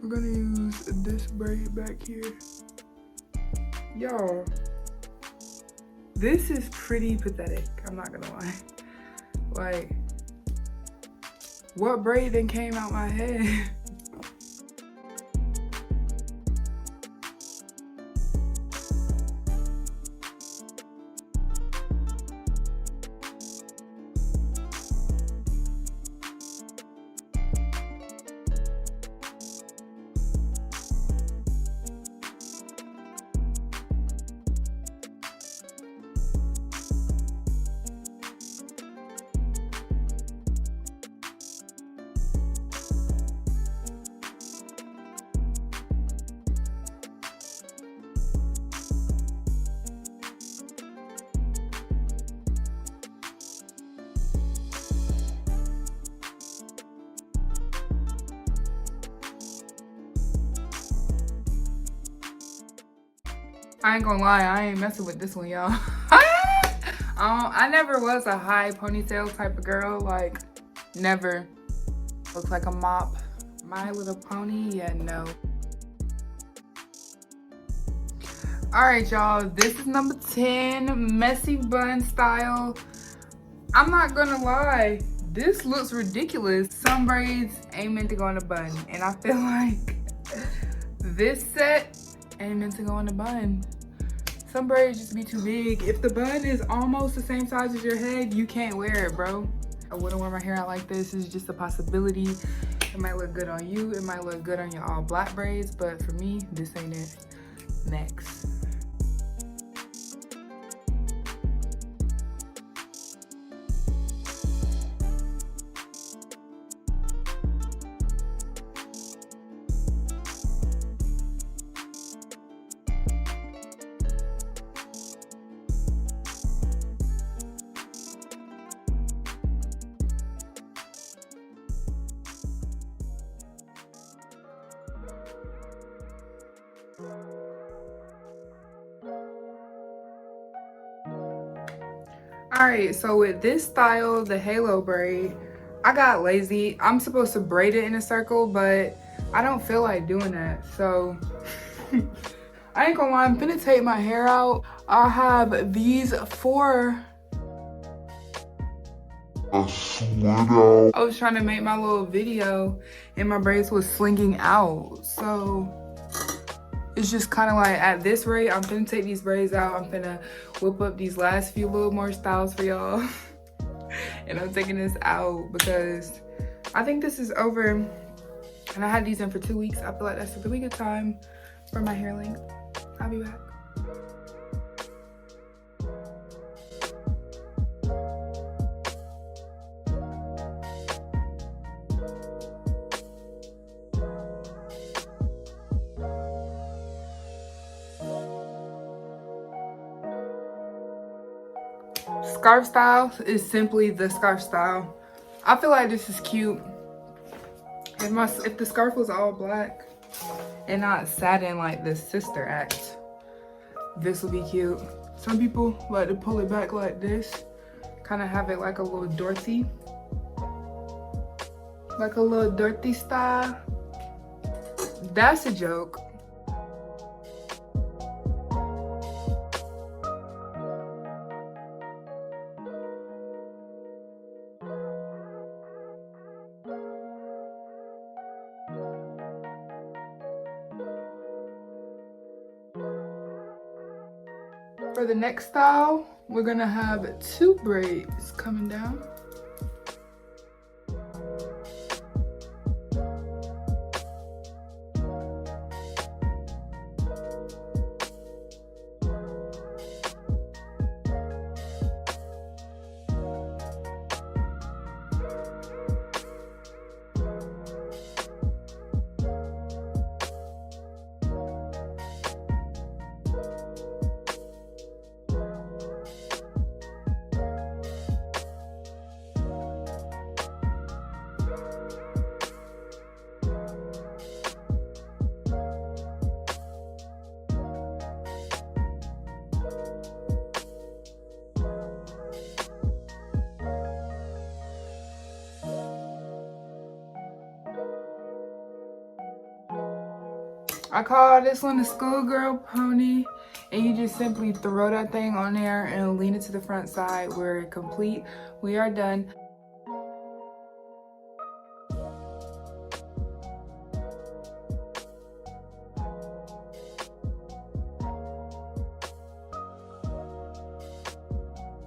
We're gonna use this braid back here. Y'all, this is pretty pathetic, I'm not gonna lie. Like, what braid then came out my head? I ain't gonna lie, I ain't messing with this one, y'all. I never was a high ponytail type of girl, like, never. Looks like a mop. My Little Pony, yeah, no. All right, y'all, this is number 10, messy bun style. I'm not gonna lie, this looks ridiculous. Some braids ain't meant to go in a bun, and I feel like this set ain't meant to go in a bun. Some braids just be too big. If the bun is almost the same size as your head, you can't wear it, bro. I wouldn't wear my hair out like this. It's just a possibility. It might look good on you. It might look good on your all black braids, but for me, this ain't it. Next. All right, so with this style, the halo braid, I got lazy. I'm supposed to braid it in a circle, but I don't feel like doing that. So I ain't gonna lie, I'm finna take my hair out. I have these 4. I was trying to make my little video and my braids was slinging out. So it's just kind of like at this rate, I'm finna take these braids out. I'm finna whip up these last few little more styles for y'all. And I'm taking this out because I think this is over. And I had these in for 2 weeks. I feel like that's a really good time for my hair length. I'll be back. Scarf style is simply the scarf style. I feel like this is cute. If the scarf was all black and not satin like the Sister Act, this would be cute. Some people like to pull it back like this, kind of have it like a little Dorothy, like a little Dorothy style. That's a joke. For the next style, we're gonna have 2 braids coming down. I call this one the schoolgirl pony, and you just simply throw that thing on there and lean it to the front side. We're complete. We are done.